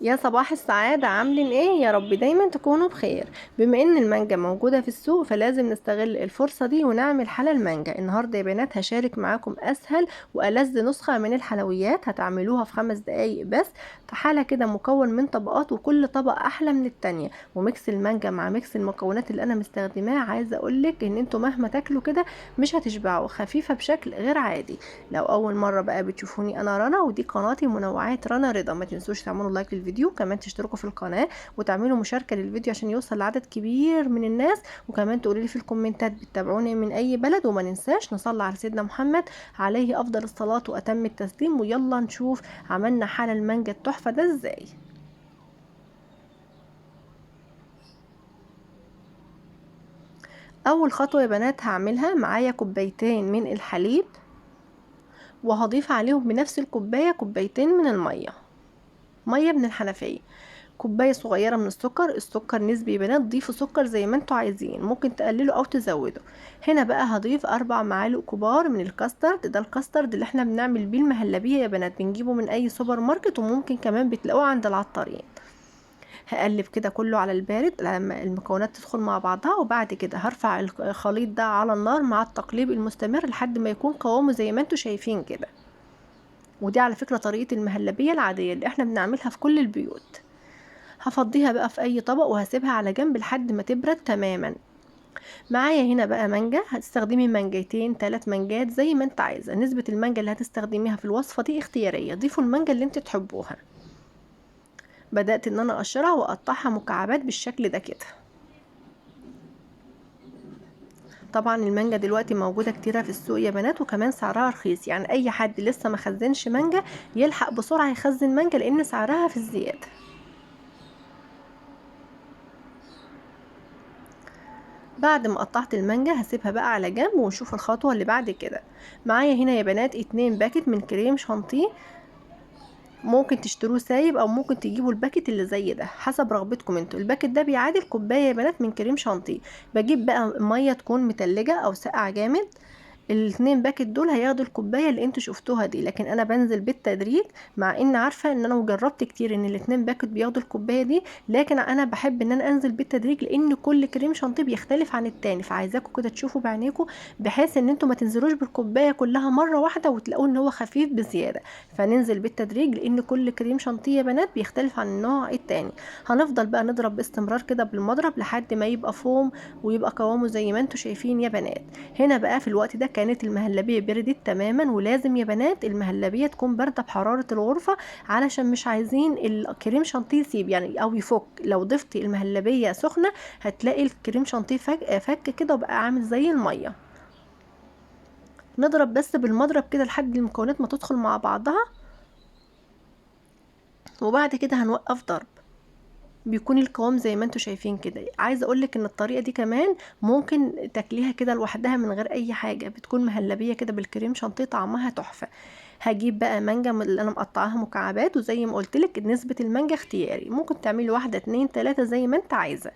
يا صباح السعادة، عاملين ايه؟ يا رب دايما تكونوا بخير. بما ان المانجا موجودة في السوق فلازم نستغل الفرصة دي ونعمل حلال مانجا. النهاردة يا بنات هشارك معاكم اسهل والذ نسخة من الحلويات هتعملوها في 5 دقايق بس. حالة كده مكون من طبقات وكل طبقة احلى من التانية، وميكس المانجا مع ميكس المكونات اللي انا مستخدماها عايزة اقولك ان انتوا مهما تاكلوا كده مش هتشبعوا، خفيفة بشكل غير عادي. لو اول مرة بقى بتشوفوني انا رنا ودي قناتي منوعات رنا رضا، ما تنسوش تعملوا لايك للفيديو، كمان تشتركوا في القناة وتعملوا مشاركة للفيديو عشان يوصل لعدد كبير من الناس، وكمان تقولوا لي في الكومنتات بتتابعوني من اي بلد. وما ننساش نصلي على سيدنا محمد عليه افضل الصلاة واتم التسليم. ويلا نشوف عملنا حال المانجا التحفة ده ازاي. اول خطوة يا بنات هعملها، معايا كوبايتين من الحليب وهضيف عليهم بنفس الكوباية كوبايتين من المية، مية من الحنفية. كوباية صغيرة من السكر نسبي يا بنات، ضيفوا سكر زي ما انتوا عايزين، ممكن تقللوا او تزودوا. هنا بقى هضيف 4 معالق كبار من الكاسترد، ده الكاسترد اللي احنا بنعمل بيه المهلبية يا بنات، بنجيبه من اي سوبر ماركت وممكن كمان بتلاقوه عند العطارين. هقلب كده كله على البارد لما المكونات تدخل مع بعضها، وبعد كده هرفع الخليط ده على النار مع التقليب المستمر لحد ما يكون قوامه زي ما انتوا شايفين كده. ودي على فكرة طريقة المهلبية العادية اللي احنا بنعملها في كل البيوت. هفضيها بقى في اي طبق وهسيبها على جنب لحد ما تبرد تماما. معايا هنا بقى مانجا، هتستخدمي مانجتين 3 مانجات زي ما انت عايزه. نسبه المانجا اللي هتستخدميها في الوصفه دي اختياريه، ضيفوا المانجا اللي انت تحبوها. بدات ان انا اقشرها واقطعها مكعبات بالشكل ده كده. طبعا المانجا دلوقتي موجوده كتيره في السوق يا بنات، وكمان سعرها رخيص، يعني اي حد لسه ما خزنش مانجا يلحق بسرعه يخزن مانجا لان سعرها في الزياده. بعد ما قطعت المانجا هسيبها بقى على جنب ونشوف الخطوة اللي بعد كده. معايا هنا يا بنات 2 باكت من كريم شانتيه، ممكن تشتروه سايب او ممكن تجيبوا الباكت اللي زي ده حسب رغبتكم انتوا. الباكت ده بيعادل كوباية يا بنات من كريم شانتيه. بجيب بقى مية تكون متلجة او ساقعة جامد، ال2 باكت دول هياخدوا الكوبايه اللي انتوا شفتوها دي، لكن انا بنزل بالتدريج مع ان عارفه ان انا جربت كتير ان ال2 باكت بياخدوا الكوبايه دي، لكن انا بحب ان انا انزل بالتدريج لان كل كريم شانتيه بيختلف عن التاني، فعايزاكم كده تشوفوا بعينيكم بحيث ان انتوا ما تنزلوش بالكوبايه كلها مره واحده وتلاقوا ان هو خفيف بزياده. فننزل بالتدريج لان كل كريم شانتيه يا بنات بيختلف عن النوع التاني. هنفضل بقى نضرب باستمرار كده بالمضرب لحد ما يبقى فوم ويبقى قوامه زي ما انتوا شايفين يا بنات. هنا بقى في الوقت ده كانت المهلبية بردت تماما، ولازم يا بنات المهلبية تكون باردة بحرارة الغرفة علشان مش عايزين الكريم شانتيه يسيب يعني او يفك. لو ضفتي المهلبية سخنة هتلاقي الكريم شانتيه فك كده وبقى عامل زي المية. نضرب بس بالمضرب كده لحد المكونات ما تدخل مع بعضها، وبعد كده هنوقف ضرب. بيكون القوام زي ما انتوا شايفين كده. عايزه اقولك ان الطريقه دي كمان ممكن تاكليها كده لوحدها من غير اي حاجه، بتكون مهلبيه كده بالكريم شانتيه طعمها تحفه. هجيب بقى مانجا من اللي انا مقطعاها مكعبات، وزي ما قلتلك نسبه المانجا اختياري، ممكن تعملي 1 2 3 زي ما انت عايزه.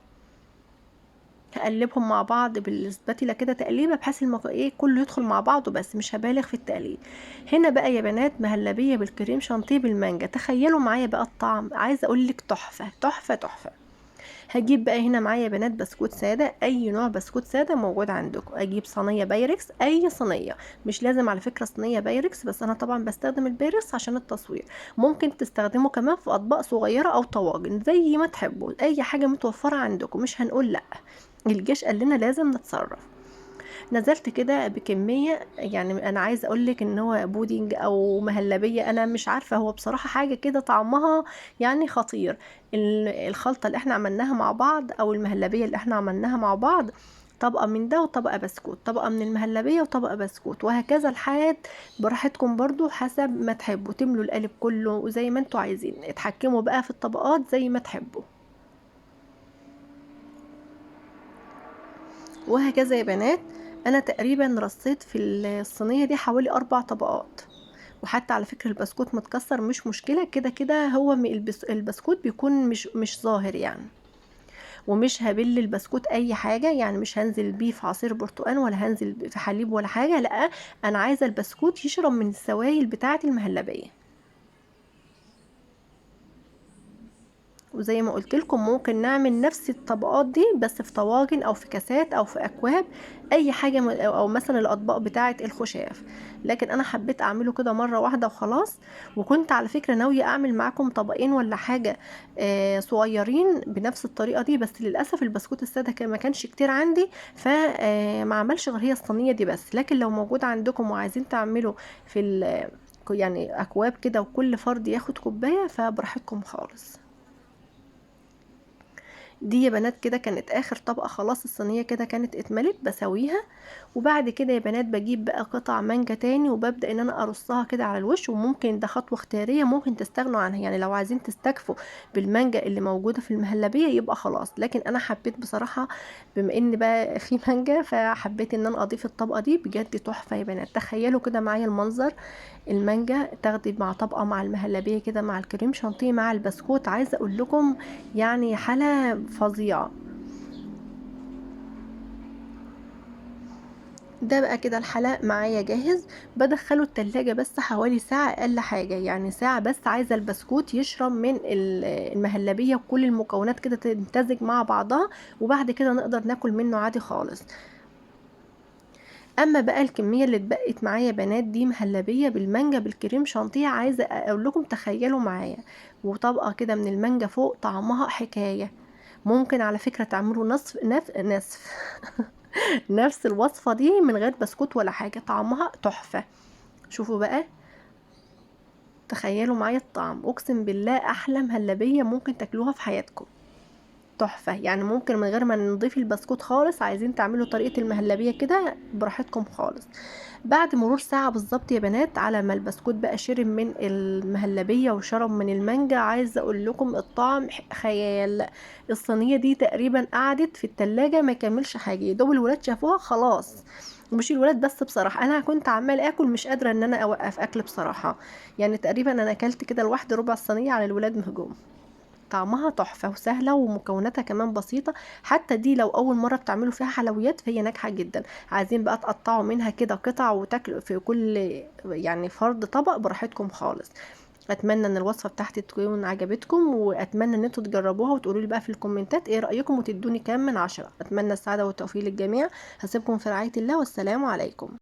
هقلبهم مع بعض بالسباتيلا كده تقليبه بحيث ايه كله يدخل مع بعضه، بس مش هبالغ في التقليب. هنا بقى يا بنات مهلبيه بالكريم شانتيه بالمانجا، تخيلوا معايا بقى الطعم، عايزه اقولك تحفه تحفه تحفه. هجيب بقى هنا معايا بنات بسكوت ساده، اي نوع بسكوت ساده موجود عندكم. اجيب صينيه بايركس، اي صينيه، مش لازم على فكره صينيه بايركس، بس انا طبعا بستخدم البايركس عشان التصوير. ممكن تستخدمه كمان في اطباق صغيره او طواجن زي ما تحبوا، اي حاجه متوفره عندكم مش هنقول لا، الجيش قال لنا لازم نتصرف. نزلت كده بكميه، يعني انا عايزه اقولك ان هو بودنج او مهلبيه، انا مش عارفه، هو بصراحه حاجه كده طعمها يعني خطير. الخلطه اللي احنا عملناها مع بعض او المهلبيه اللي احنا عملناها مع بعض، طبقه من ده وطبقه بسكوت، طبقه من المهلبيه وطبقه بسكوت، وهكذا لحد براحتكم برضو حسب ما تحبوا تملوا القالب كله وزي ما انتوا عايزين، اتحكموا بقى في الطبقات زي ما تحبوا. وهكذا يا بنات، انا تقريبا رصيت في الصينيه دي حوالي 4 طبقات. وحتى على فكره البسكوت متكسر مش مشكله، كده كده هو البسكوت بيكون مش ظاهر يعني. ومش هبل البسكوت اي حاجه، يعني مش هنزل بيه في عصير برتقال ولا هنزل في حليب ولا حاجه، لا، انا عايزه البسكوت يشرب من السوائل بتاعه المهلبيه. وزي ما قلت لكم ممكن نعمل نفس الطبقات دي بس في طواجن او في كاسات او في اكواب، اي حاجه او مثلا الاطباق بتاعه الخشاف. لكن انا حبيت اعمله كده مره واحده وخلاص. وكنت على فكره ناويه اعمل معاكم طبقين ولا حاجه صغيرين بنفس الطريقه دي، بس للاسف البسكوت الساده ما كانش كتير عندي، فما عملش غير هي الصينيه دي بس. لكن لو موجود عندكم وعايزين تعملوا في يعني اكواب كده وكل فرد ياخد كوبايه، فبراحتكم خالص. دي يا بنات كده كانت اخر طبقة، خلاص الصينية كده كانت اتملت بسويها. وبعد كده يا بنات بجيب بقى قطع مانجا تاني وببدأ ان انا ارصها كده على الوش. وممكن ده خطوة اختيارية ممكن تستغنوا عنها، يعني لو عايزين تستكفوا بالمانجا اللي موجودة في المهلبية يبقى خلاص. لكن انا حبيت بصراحة بما ان بقى في مانجا فحبيت ان انا اضيف الطبقة دي، بجد تحفة يا بنات. تخيلوا كده معايا المنظر، المانجا تاخدي مع طبقة مع المهلبية كده مع الكريم شانتيه مع البسكوت، عايزة اقول لكم يعني حالة فظيعة. ده بقى كده الحلاق معايا جاهز، بدخله التلاجة بس حوالي ساعة اقل حاجة، يعني ساعة بس. عايزة البسكوت يشرب من المهلبية وكل المكونات كده تمتزج مع بعضها، وبعد كده نقدر ناكل منه عادي خالص. اما بقى الكميه اللي اتبقت معايا بنات دي مهلبيه بالمانجا بالكريم شانتيه، عايزه اقول لكم تخيلوا معايا، وطبقه كده من المانجا فوق طعمها حكايه. ممكن على فكره تعملوا نصف نفس الوصفه دي من غير بسكوت ولا حاجه، طعمها تحفه. شوفوا بقى، تخيلوا معايا الطعم، اقسم بالله احلى مهلبيه ممكن تاكلوها في حياتكم. تحفة يعني. ممكن من غير ما نضيف البسكوت خالص، عايزين تعملوا طريقة المهلبية كده براحتكم خالص. بعد مرور ساعة بالظبط يا بنات على ما البسكوت بقى شرب من المهلبية وشرب من المانجا، عايزة اقول لكم الطعم خيال. الصينية دي تقريبا قعدت في التلاجة ما يكملش حاجة، يا دوب الولاد شافوها خلاص. ومش الولاد بس، بصراحة انا كنت عمال اكل مش قادرة ان انا اوقف اكل بصراحة. يعني تقريبا انا اكلت كده لوحدي ربع الصينية على الولاد مهجوم. طعمها تحفة وسهلة ومكوناتها كمان بسيطة. حتى دي لو أول مرة بتعملوا فيها حلويات فهي ناجحة جدا. عايزين بقى تقطعوا منها كده قطع وتاكلوا في كل يعني فرد طبق براحتكم خالص. اتمنى ان الوصفه بتاعتي تكون عجبتكم، واتمنى ان انتوا تجربوها وتقولوا لي بقى في الكومنتات ايه رايكم وتدوني كام من 10. اتمنى السعاده والتوفيق للجميع. هسيبكم في رعايه الله والسلام عليكم.